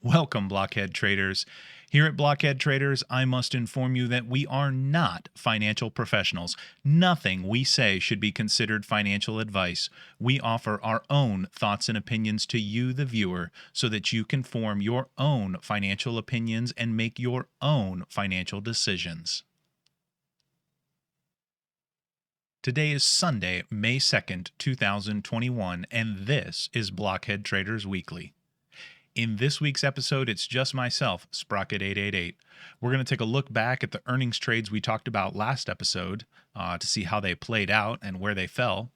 Welcome, Blockhead traders. Here at Blockhead Traders, I must inform you that we are not financial professionals. Nothing we say should be considered financial advice. We offer our own thoughts and opinions to you, the viewer, so that you can form your own financial opinions and make your own financial decisions. Today is Sunday, May 2nd, 2021, and this is Blockhead Traders Weekly. In this week's episode, it's just myself, Sprocket888. We're going to take a look back at the earnings trades we talked about last episode to see how they played out and where they fell.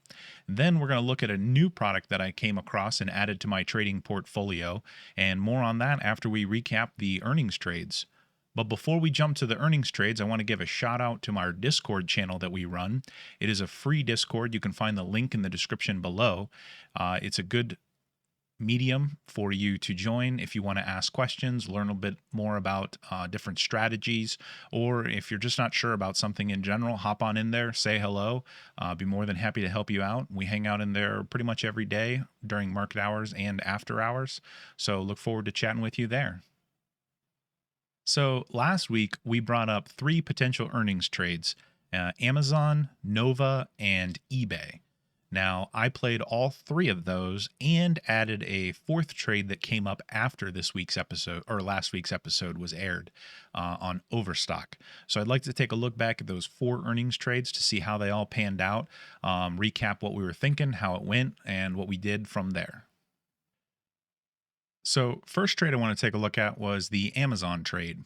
Then we're going to look at a new product that I came across and added to my trading portfolio, and more on that after we recap the earnings trades. But before we jump to the earnings trades, I want to give a shout out to our Discord channel that we run. It is a free Discord. You can find the link in the description below. It's a good medium for you to join if you want to ask questions, learn a bit more about different strategies, or if you're just not sure about something in general, hop on in there, say hello. Be more than happy to help you out. We hang out in there pretty much every day during market hours and after hours, so look forward to chatting with you there. So last week we brought up three potential earnings trades: Amazon, Nova, and eBay. Now, I played all three of those and added a fourth trade that came up after this week's episode, or last week's episode was aired, on Overstock. So I'd like to take a look back at those four earnings trades to see how they all panned out, recap what we were thinking, how it went, and what we did from there. So first trade I want to take a look at was the Amazon trade.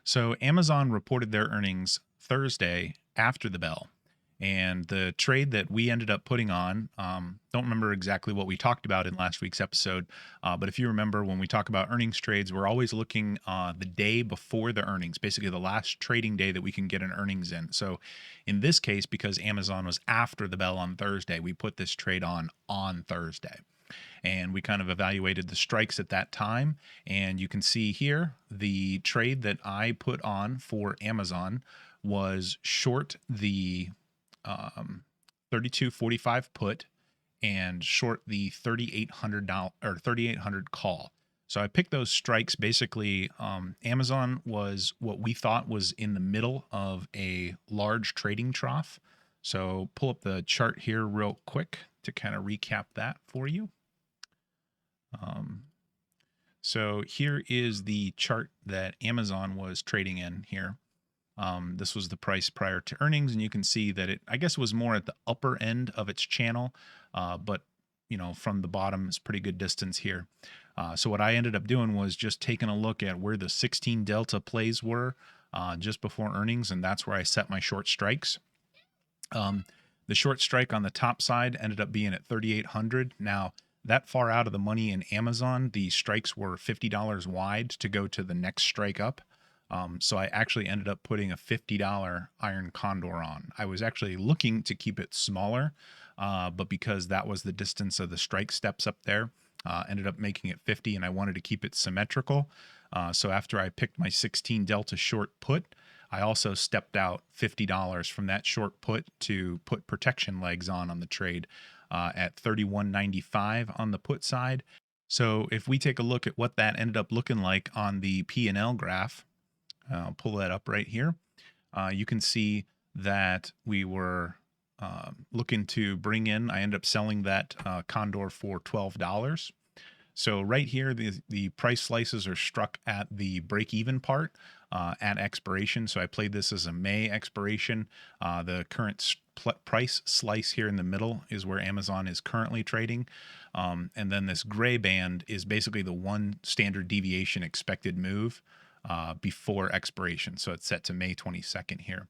So Amazon reported their earnings Thursday after the bell. And the trade that we ended up putting on, don't remember exactly what we talked about in last week's episode, but if you remember, when we talk about earnings trades, we're always looking the day before the earnings, basically the last trading day that we can get an earnings in. So in this case, because Amazon was after the bell on Thursday, we put this trade on Thursday. And we kind of evaluated the strikes at that time. And you can see here, the trade that I put on for Amazon was short the 32.45 put and short the $3,800 or 3,800 call. So I picked those strikes. Basically, Amazon was what we thought was in the middle of a large trading trough. So pull up the chart here real quick to kind of recap that for you. So here is the chart that Amazon was trading in here. This was the price prior to earnings, and you can see that it, I guess, was more at the upper end of its channel, but from the bottom is pretty good distance here. So what I ended up doing was just taking a look at where the 16 delta plays were just before earnings, and that's where I set my short strikes. The short strike on the top side ended up being at 3,800. Now, that far out of the money in Amazon, the strikes were $50 wide to go to the next strike up. So I actually ended up putting a $50 iron condor on. I was actually looking to keep it smaller, but because that was the distance of the strike steps up there, ended up making it 50, and I wanted to keep it symmetrical. So after I picked my 16 delta short put, I also stepped out $50 from that short put to put protection legs on the trade at 31.95 on the put side. So if we take a look at what that ended up looking like on the P&L graph, I'll pull that up right here. You can see that we were looking to bring in, I ended up selling that condor for $12. So right here, the price slices are struck at the break-even part at expiration. So I played this as a May expiration. The current price slice here in the middle is where Amazon is currently trading. And then this gray band is basically the one standard deviation expected move before expiration. So it's set to May 22nd here.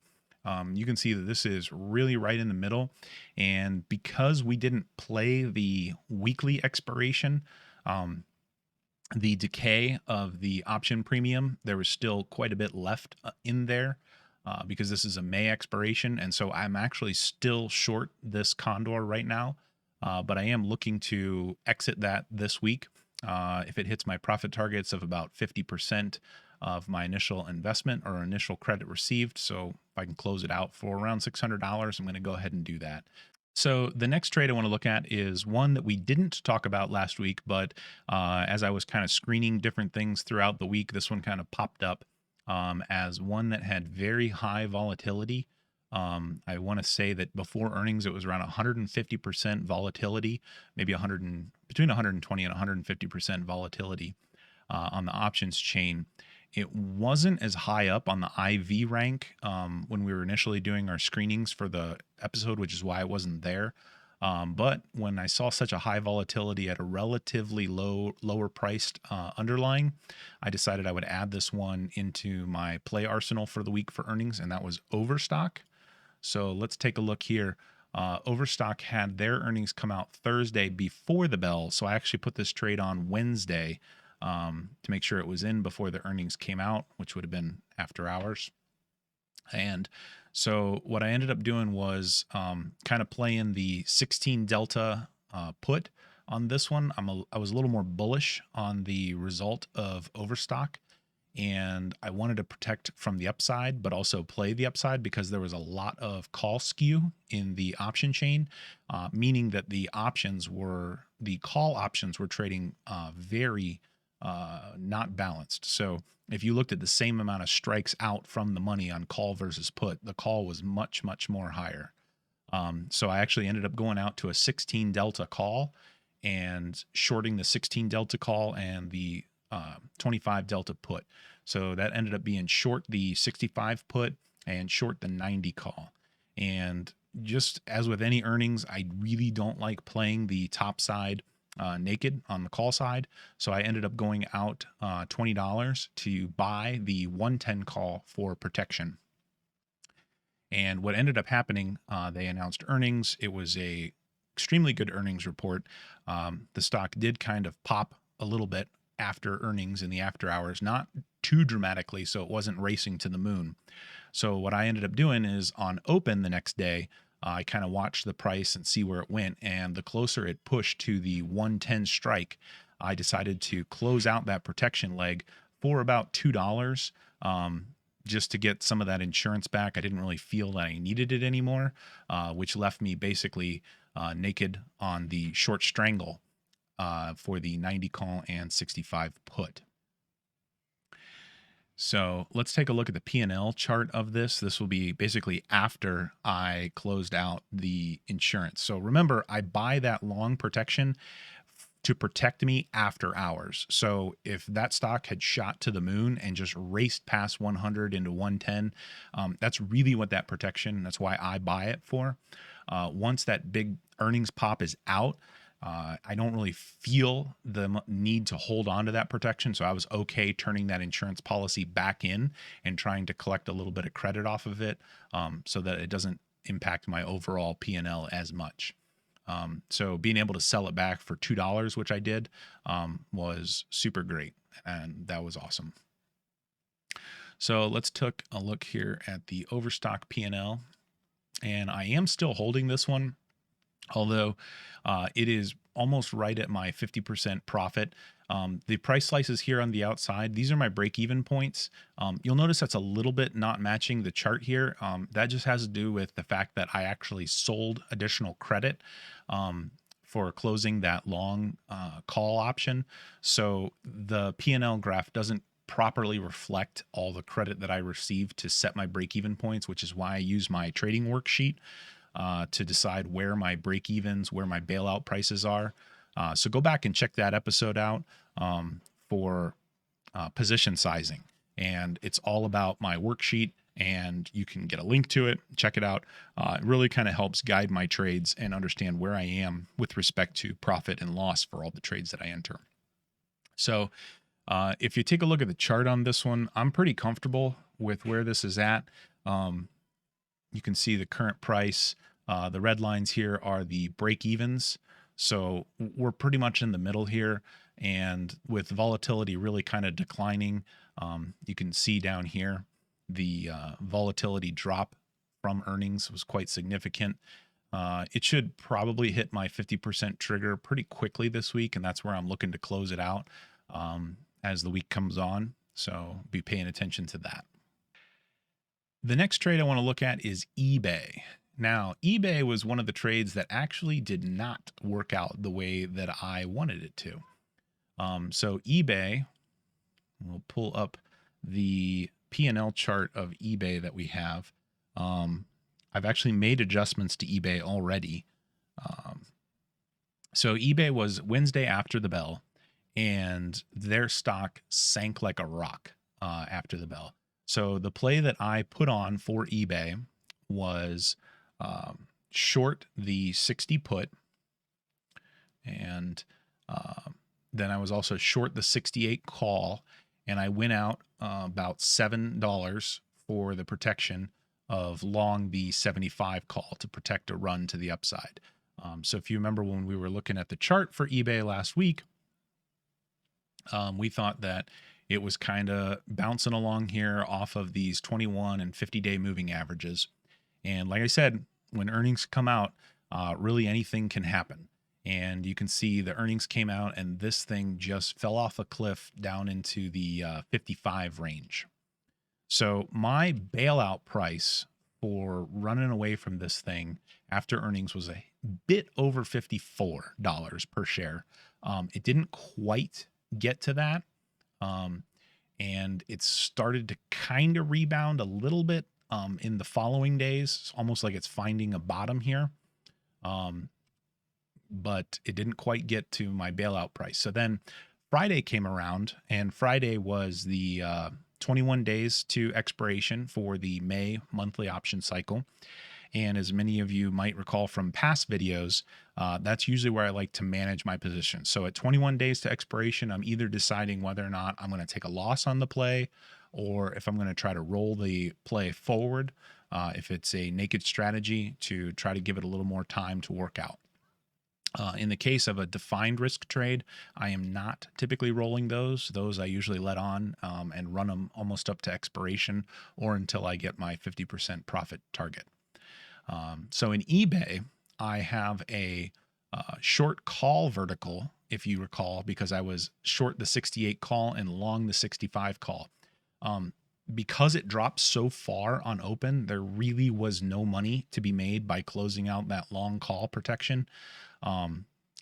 You can see that this is really right in the middle. And because we didn't play the weekly expiration, the decay of the option premium, there was still quite a bit left in there because this is a May expiration. And so I'm actually still short this condor right now, but I am looking to exit that this week. If it hits my profit targets of about 50% of my initial investment or initial credit received. So if I can close it out for around $600, I'm going to go ahead and do that. So the next trade I want to look at is one that we didn't talk about last week, but as I was kind of screening different things throughout the week, this one kind of popped up as one that had very high volatility. I want to say that before earnings, it was around 150% volatility, maybe between 120 and 150% volatility on the options chain. It wasn't as high up on the IV rank when we were initially doing our screenings for the episode, which is why it wasn't there. But when I saw such a high volatility at a relatively lower priced underlying, I decided I would add this one into my play arsenal for the week for earnings, and that was Overstock. So let's take a look here. Overstock had their earnings come out Thursday before the bell, so I actually put this trade on Wednesday to make sure it was in before the earnings came out, which would have been after hours. And so what I ended up doing was kind of playing the 16 delta put on this one. I was a little more bullish on the result of Overstock, and I wanted to protect from the upside, but also play the upside because there was a lot of call skew in the option chain, meaning that the call options were trading very not balanced. So if you looked at the same amount of strikes out from the money on call versus put, the call was much, much more higher. So I actually ended up going out to a 16 delta call and shorting the 16 delta call and the 25 delta put. So that ended up being short the 65 put and short the 90 call. And just as with any earnings, I really don't like playing the top side naked on the call side. So I ended up going out $20 to buy the 110 call for protection. And what ended up happening, they announced earnings. It was a extremely good earnings report. The stock did kind of pop a little bit after earnings in the after hours, not too dramatically, so it wasn't racing to the moon. So what I ended up doing is on open the next day, I kind of watched the price and see where it went. And the closer it pushed to the 110 strike, I decided to close out that protection leg for about $2 just to get some of that insurance back. I didn't really feel that I needed it anymore, which left me basically naked on the short strangle for the 90 call and 65 put. So let's take a look at the P&L chart of this. This will be basically after I closed out the insurance. So remember, I buy that long protection to protect me after hours. So if that stock had shot to the moon and just raced past 100 into 110, that's really what that protection, that's why I buy it for. Once that big earnings pop is out, I don't really feel the need to hold on to that protection. So I was okay turning that insurance policy back in and trying to collect a little bit of credit off of it so that it doesn't impact my overall P&L as much. So being able to sell it back for $2, which I did, was super great. And that was awesome. So let's take a look here at the Overstock P&L. And I am still holding this one, although it is almost right at my 50% profit. The price slices here on the outside, these are my break-even points. You'll notice that's a little bit not matching the chart here. That just has to do with the fact that I actually sold additional credit for closing that long call option. So the P&L graph doesn't properly reflect all the credit that I received to set my break-even points, which is why I use my trading worksheet to decide where my break-evens, where my bailout prices are. So go back and check that episode out for position sizing. And it's all about my worksheet, and you can get a link to it. Check it out. It really kind of helps guide my trades and understand where I am with respect to profit and loss for all the trades that I enter. So if you take a look at the chart on this one, I'm pretty comfortable with where this is at. You can see the current price. The red lines here are the break evens. So we're pretty much in the middle here. And with volatility really kind of declining, you can see down here the volatility drop from earnings was quite significant. It should probably hit my 50% trigger pretty quickly this week, and that's where I'm looking to close it out as the week comes on. So be paying attention to that. The next trade I want to look at is eBay. Now, eBay was one of the trades that actually did not work out the way that I wanted it to. So eBay, we'll pull up the P&L chart of eBay that we have. I've actually made adjustments to eBay already. So eBay was Wednesday after the bell, and their stock sank like a rock after the bell. So the play that I put on for eBay was short the 60 put, and then I was also short the 68 call, and I went out about $7 for the protection of long the 75 call to protect a run to the upside. So if you remember when we were looking at the chart for eBay last week, we thought that it was kind of bouncing along here off of these 21 and 50-day moving averages. And like I said, when earnings come out, really anything can happen. And you can see the earnings came out and this thing just fell off a cliff down into the 55 range. So my bailout price for running away from this thing after earnings was a bit over $54 per share. It didn't quite get to that. And it started to kind of rebound a little bit in the following days. It's almost like it's finding a bottom here. But it didn't quite get to my bailout price. So then Friday came around, and Friday was the 21 days to expiration for the May monthly option cycle. And as many of you might recall from past videos, that's usually where I like to manage my position. So at 21 days to expiration, I'm either deciding whether or not I'm going to take a loss on the play, or if I'm going to try to roll the play forward, if it's a naked strategy, to try to give it a little more time to work out. In the case of a defined risk trade, I am not typically rolling those. Those I usually let on and run them almost up to expiration or until I get my 50% profit target. So in eBay, I have a short call vertical, if you recall, because I was short the 68 call and long the 65 call. Because it dropped so far on open, there really was no money to be made by closing out that long call protection.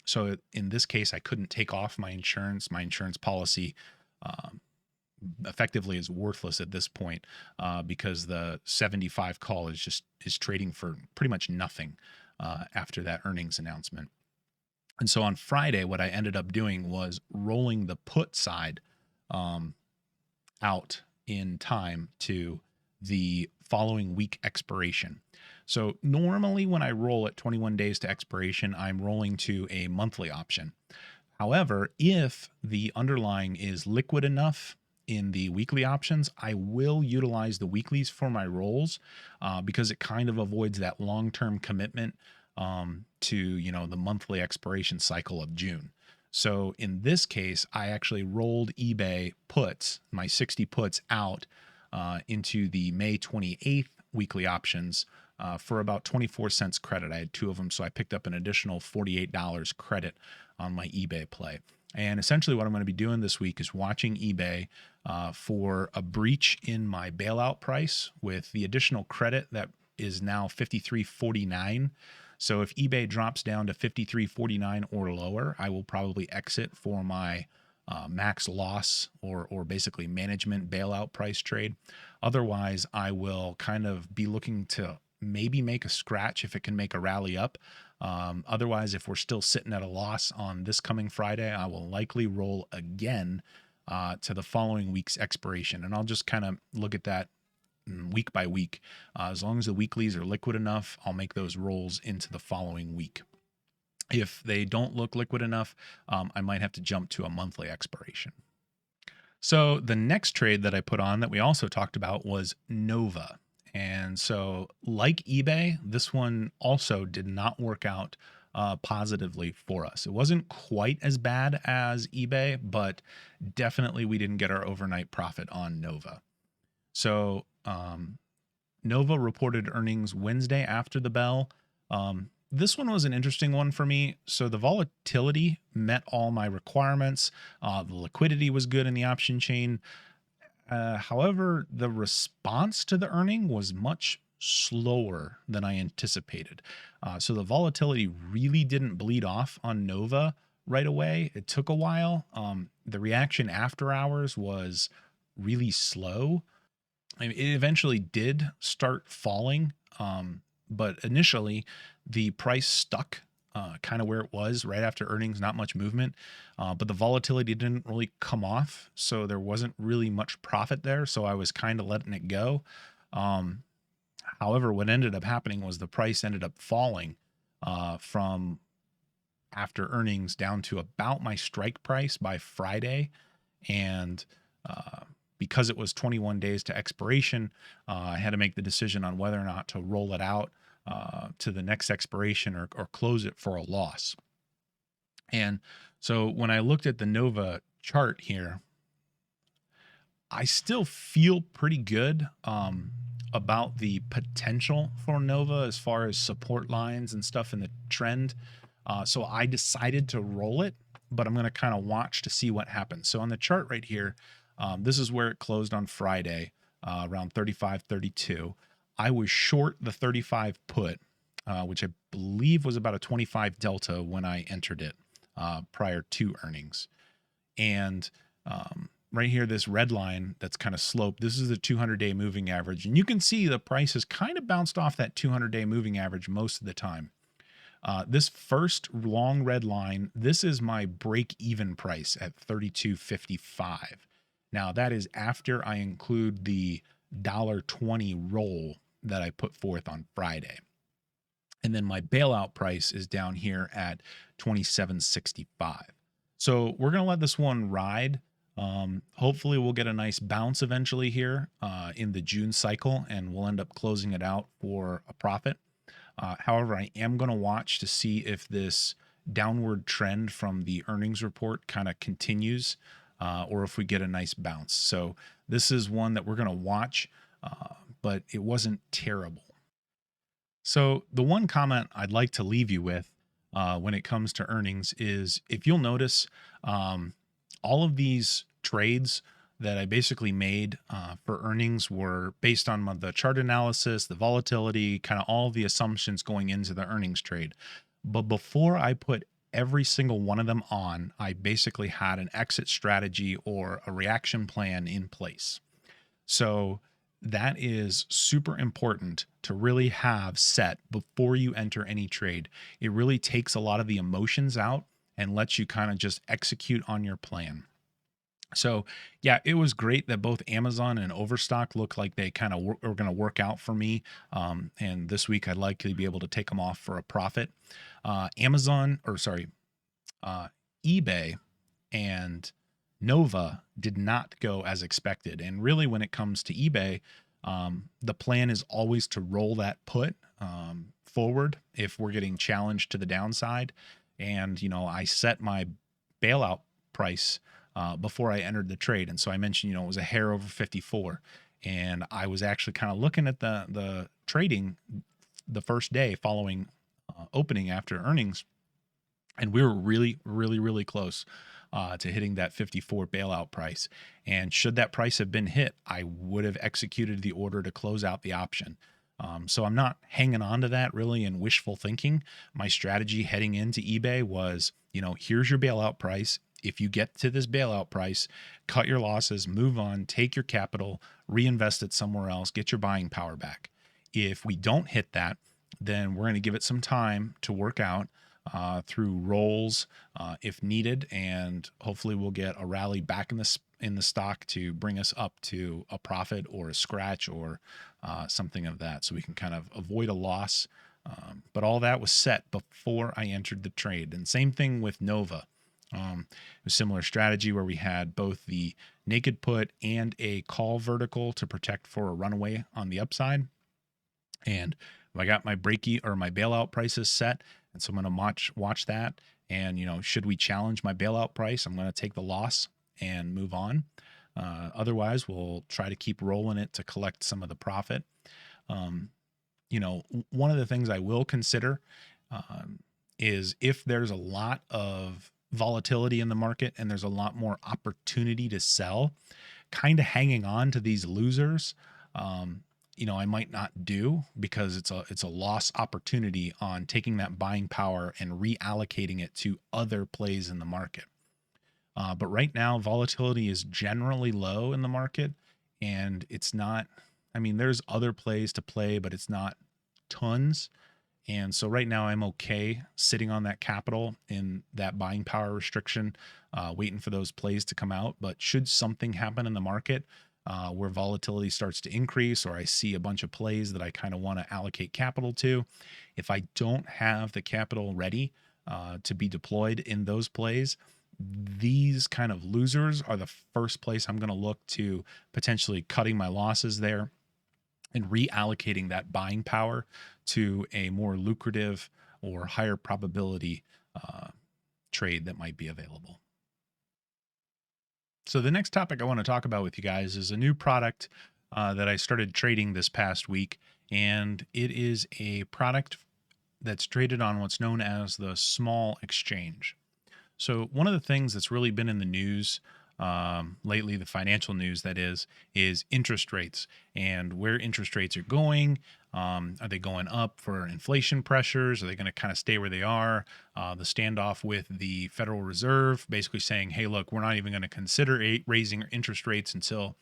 So in this case, I couldn't take off my insurance. My insurance policy effectively is worthless at this point because the 75 call is trading for pretty much nothing after that earnings announcement. And so on Friday, what I ended up doing was rolling the put side out in time to the following week expiration. So normally when I roll at 21 days to expiration, I'm rolling to a monthly option. However, if the underlying is liquid enough in the weekly options, I will utilize the weeklies for my rolls because it kind of avoids that long-term commitment to, the monthly expiration cycle of June. So in this case, I actually rolled eBay puts, my 60 puts out into the May 28th weekly options for about 24 cents credit. I had two of them, so I picked up an additional $48 credit on my eBay play. And essentially what I'm going to be doing this week is watching eBay for a breach in my bailout price with the additional credit that is now $53.49. So if eBay drops down to $53.49 or lower, I will probably exit for my max loss or basically management bailout price trade. Otherwise, I will kind of be looking to maybe make a scratch if it can make a rally up. Otherwise, if we're still sitting at a loss on this coming Friday, I will likely roll again to the following week's expiration. And I'll just kind of look at that week by week. As long as the weeklies are liquid enough, I'll make those rolls into the following week. If they don't look liquid enough, I might have to jump to a monthly expiration. So the next trade that I put on that we also talked about was Nova. And so like eBay, this one also did not work out positively for us. It wasn't quite as bad as eBay, but definitely we didn't get our overnight profit on Nova. So Nova reported earnings Wednesday after the bell. This one was an interesting one for me. So the volatility met all my requirements. The liquidity was good in the option chain. However, the response to the earning was much slower than I anticipated. So the volatility really didn't bleed off on Nova right away. It took a while. The reaction after hours was really slow. I mean, it eventually did start falling, but initially the price stuck kind of where it was right after earnings, not much movement, but the volatility didn't really come off, so there wasn't really much profit there. So I was kind of letting it go. Um, However, what ended up happening was the price ended up falling from after earnings down to about my strike price by Friday, and because it was 21 days to expiration, I had to make the decision on whether or not to roll it out to the next expiration or close it for a loss. And so when I looked at the Nova chart here, I still feel pretty good about the potential for Nova as far as support lines and stuff in the trend. So I decided to roll it, but I'm going to kind of watch to see what happens. So on the chart right here, this is where it closed on Friday, around 35.32. I was short the 35 put, which I believe was about a 25 delta when I entered it prior to earnings. And right here, this red line that's kind of sloped, this is the 200-day moving average. And you can see the price has kind of bounced off that 200-day moving average most of the time. This first long red line, this is my break-even price at 32.55. Now, that is after I include the $1.20 roll that I put forth on Friday. And then my bailout price is down here at 27.65. So we're going to let this one ride. Hopefully we'll get a nice bounce eventually here in the June cycle, and we'll end up closing it out for a profit. However, I am going to watch to see if this downward trend from the earnings report kind of continues or if we get a nice bounce. So this is one that we're going to watch, but it wasn't terrible. So the one comment I'd like to leave you with when it comes to earnings is, if you'll notice, all of these trades that I basically made for earnings were based on the chart analysis, the volatility, kind of all the assumptions going into the earnings trade. But before I put every single one of them on, I basically had an exit strategy or a reaction plan in place. So that is super important to really have set before you enter any trade. It really takes a lot of the emotions out and lets you kind of just execute on your plan. So yeah, it was great that both Amazon and Overstock look like they kind of are going to work out for me. And this week I'd likely be able to take them off for a profit. eBay and Nova did not go as expected. And really, when it comes to eBay, the plan is always to roll that put forward if we're getting challenged to the downside. And, I set my bailout price before I entered the trade. And so I mentioned, it was a hair over 54. And I was actually kind of looking at the trading the first day following opening after earnings. And we were really, really, really close to hitting that 54 bailout price. And should that price have been hit, I would have executed the order to close out the option. So I'm not hanging on to that really in wishful thinking. My strategy heading into eBay was, here's your bailout price. If you get to this bailout price, cut your losses, move on, take your capital, reinvest it somewhere else, get your buying power back. If we don't hit that, then we're going to give it some time to work out through rolls if needed, and hopefully we'll get a rally back in the stock to bring us up to a profit or a scratch or something of that, so we can kind of avoid a loss. But all that was set before I entered the trade. And same thing with Nova. A similar strategy where we had both the naked put and a call vertical to protect for a runaway on the upside. And I got my my bailout prices set, and so I'm going to watch that. And should we challenge my bailout price, I'm going to take the loss and move on. Otherwise, we'll try to keep rolling it to collect some of the profit. One of the things I will consider is if there's a lot of volatility in the market and there's a lot more opportunity to sell, kind of hanging on to these losers I might not do because it's a loss opportunity on taking that buying power and reallocating it to other plays in the market. But right now, volatility is generally low in the market, and it's not. I mean, there's other plays to play, but it's not tons. And so right now, I'm okay sitting on that capital in that buying power restriction, waiting for those plays to come out. But should something happen in the market where volatility starts to increase, or I see a bunch of plays that I kind of want to allocate capital to, if I don't have the capital ready to be deployed in those plays, these kind of losers are the first place I'm going to look to potentially cutting my losses there and reallocating that buying power to a more lucrative or higher probability trade that might be available. So the next topic I want to talk about with you guys is a new product that I started trading this past week, and it is a product that's traded on what's known as the small exchange. So one of the things that's really been in the news lately, the financial news that is interest rates and where interest rates are going. Are they going up for inflation pressures? Are they going to kind of stay where they are? The standoff with the Federal Reserve basically saying, hey, look, we're not even going to consider raising interest rates until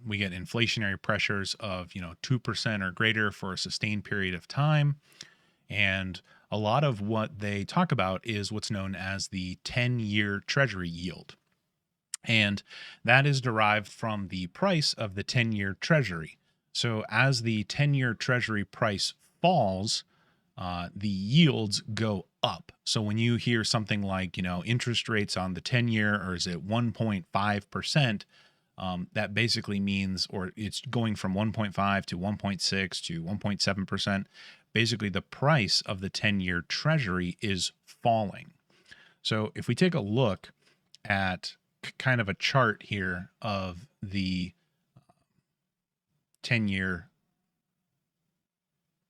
we get inflationary pressures of 2% or greater for a sustained period of time. And a lot of what they talk about is what's known as the 10-year Treasury yield. And that is derived from the price of the 10-year Treasury. So as the 10-year Treasury price falls, the yields go up. So when you hear something like, interest rates on the 10-year, or is it 1.5%, that basically means, or it's going from 1.5 to 1.6 to 1.7%. Basically, the price of the 10-year Treasury is falling. So if we take a look at kind of a chart here of the 10-year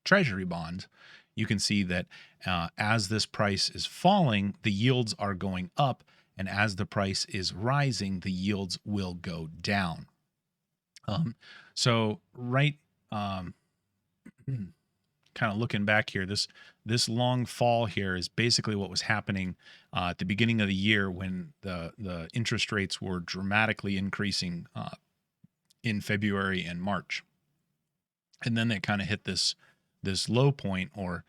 Treasury bond, you can see that as this price is falling, the yields are going up, and as the price is rising, the yields will go down. So right, kind of looking back here, this long fall here is basically what was happening at the beginning of the year when the interest rates were dramatically increasing in February and March, and then they kind of hit this low point, or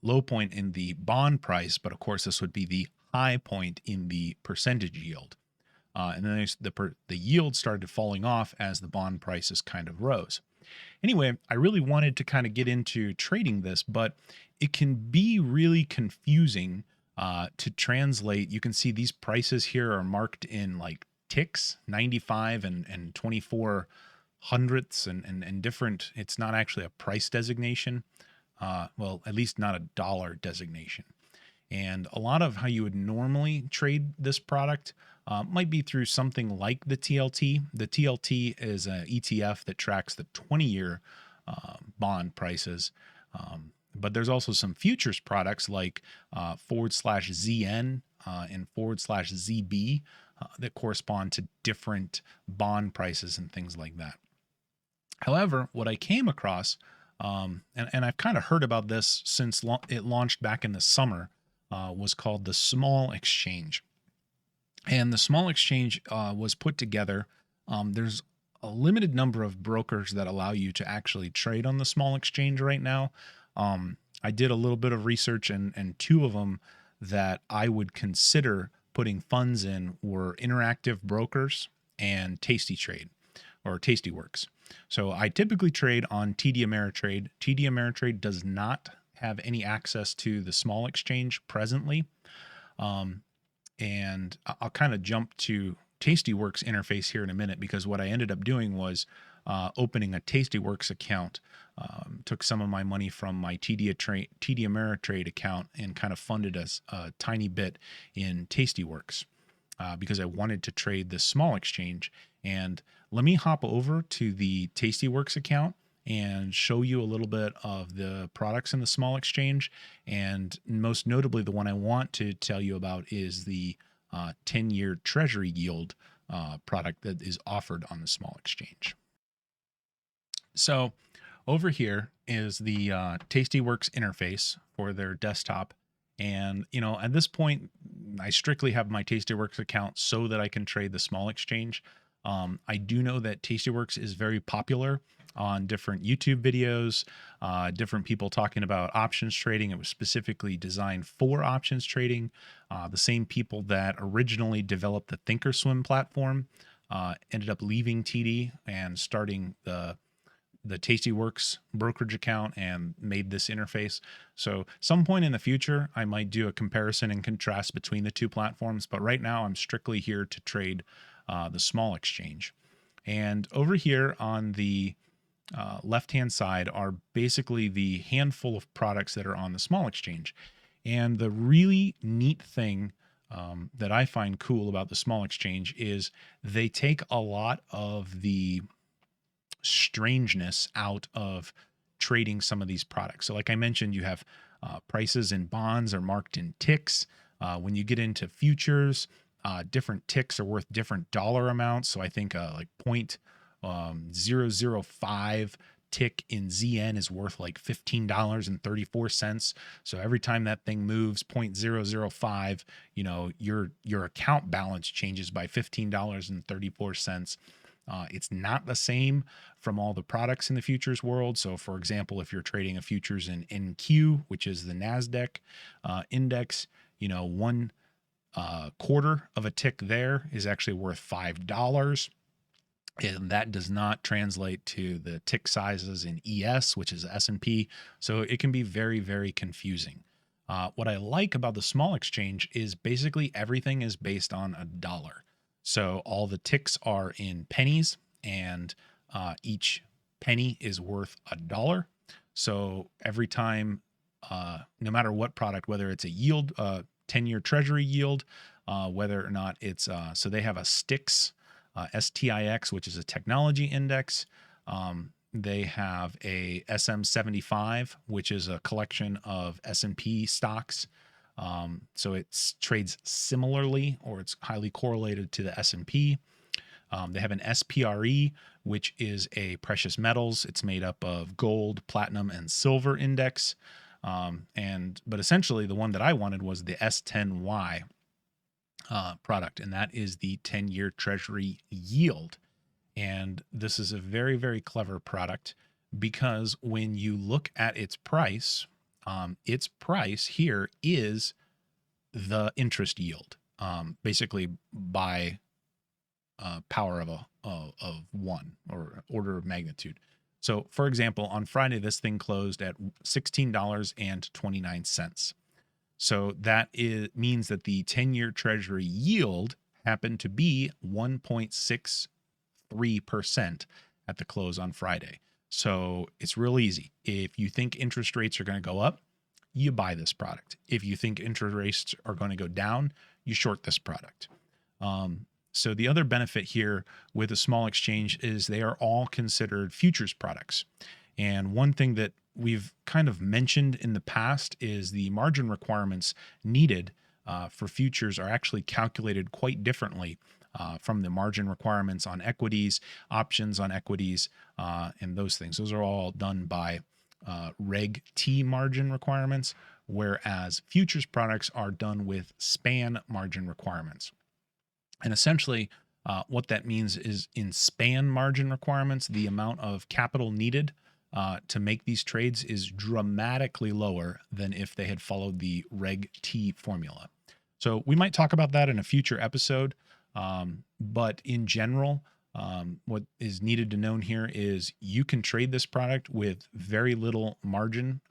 low point in the bond price, but of course this would be the high point in the percentage yield, and then the yield started falling off as the bond prices kind of rose. Anyway, I really wanted to kind of get into trading this, but it can be really confusing to translate. You can see these prices here are marked in like ticks, 95 and 24 hundredths and different. It's not actually a price designation. Well, at least not a dollar designation. And a lot of how you would normally trade this product might be through something like the TLT. The TLT is an ETF that tracks the 20-year bond prices. But there's also some futures products like /ZN and /ZB that correspond to different bond prices and things like that. However, what I came across, and I've kind of heard about this since it launched back in the summer, was called the Small Exchange. And the Small Exchange was put together. There's a limited number of brokers that allow you to actually trade on the Small Exchange right now. I did a little bit of research, and two of them that I would consider putting funds in were Interactive Brokers and Tasty Trade, or Tastyworks. So I typically trade on TD Ameritrade. TD Ameritrade does not have any access to the Small Exchange presently. And I'll kind of jump to Tastyworks interface here in a minute, because what I ended up doing was opening a Tastyworks account. Took some of my money from my TD Ameritrade account and kind of funded a tiny bit in Tastyworks because I wanted to trade this Small Exchange. And let me hop over to the Tastyworks account and show you a little bit of the products in the Small Exchange. And most notably, the one I want to tell you about is the 10-year Treasury yield product that is offered on the Small Exchange. So over here is the Tastyworks interface for their desktop. And, at this point, I strictly have my Tastyworks account so that I can trade the small exchange. I do know that Tastyworks is very popular on different YouTube videos, different people talking about options trading. It was specifically designed for options trading. The same people that originally developed the Thinkorswim platform ended up leaving TD and starting the Tastyworks brokerage account and made this interface. So some point in the future, I might do a comparison and contrast between the two platforms. But right now, I'm strictly here to trade the small exchange. And over here on the left-hand side are basically the handful of products that are on the small exchange. And the really neat thing that I find cool about the small exchange is they take a lot of the strangeness out of trading some of these products. So like I mentioned, you have prices in bonds are marked in ticks. When you get into futures, different ticks are worth different dollar amounts. So I think like 0.005 tick in ZN is worth like $15.34. So every time that thing moves 0.005, your account balance changes by $15.34. It's not the same from all the products in the futures world. So for example, if you're trading a futures in NQ, which is the NASDAQ index, one quarter of a tick there is actually worth $5. And that does not translate to the tick sizes in ES, which is S&P. So it can be very, very confusing. What I like about the small exchange is basically everything is based on a dollar. So all the ticks are in pennies, and each penny is worth $1. So every time, no matter what product, whether it's a yield, 10-year treasury yield, whether or not it's, so they have a STIX, STIX, which is a technology index. They have a SM75, which is a collection of S&P stocks. So it trades similarly, or it's highly correlated to the S&P. They have an SPRE, which is a precious metals. It's made up of gold, platinum, and silver index. But essentially the one that I wanted was the S10Y product, and that is the 10-year treasury yield. And this is a very, very clever product because when you look at its price here is the interest yield, basically by power of one, or order of magnitude. So for example, on Friday, this thing closed at $16.29. So that means that the 10-year treasury yield happened to be 1.63% at the close on Friday. So it's real easy. If you think interest rates are going to go up, you buy this product. If you think interest rates are going to go down, you short this product. So the other benefit here with a small exchange is they are all considered futures products. And one thing that we've kind of mentioned in the past is the margin requirements needed for futures are actually calculated quite differently from the margin requirements on equities, options on equities, and those things. Those are all done by Reg T margin requirements, whereas futures products are done with span margin requirements. And essentially, what that means is in span margin requirements, the amount of capital needed to make these trades is dramatically lower than if they had followed the Reg T formula. So we might talk about that in a future episode. But in general, what is needed to know here is you can trade this product with very little margin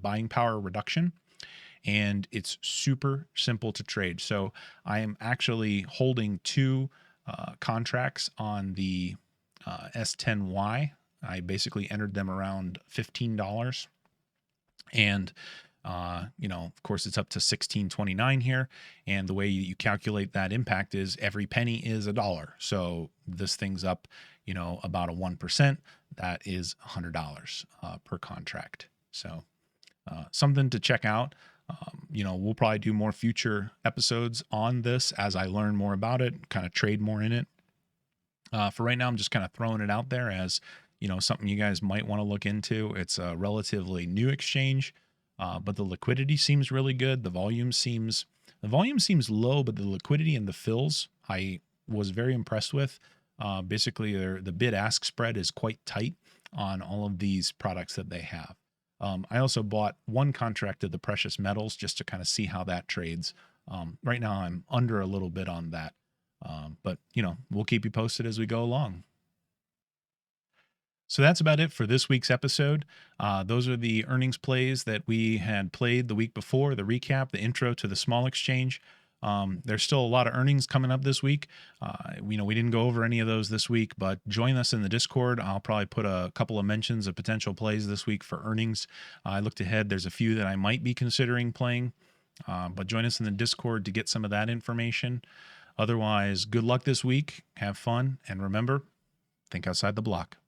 buying power reduction. And it's super simple to trade. So I am actually holding two contracts on the S10Y. I basically entered them around $15. And, of course, it's up to $16.29 here. And the way you calculate that impact is every penny is $1. So this thing's up, about a 1%. That is $100 per contract. So something to check out. We'll probably do more future episodes on this as I learn more about it, kind of trade more in it. For right now, I'm just kind of throwing it out there as, something you guys might want to look into. It's a relatively new exchange, but the liquidity seems really good. The volume seems low, but the liquidity and the fills I was very impressed with. Basically, the bid ask spread is quite tight on all of these products that they have. I also bought one contract of the precious metals just to kind of see how that trades. Right now, I'm under a little bit on that, but we'll keep you posted as we go along. So that's about it for this week's episode. Those are the earnings plays that we had played the week before, the recap, the intro to the small exchange. There's still a lot of earnings coming up this week. We didn't go over any of those this week, but join us in the Discord. I'll probably put a couple of mentions of potential plays this week for earnings. I looked ahead. There's a few that I might be considering playing, but join us in the Discord to get some of that information. Otherwise, good luck this week. Have fun. And remember, think outside the block.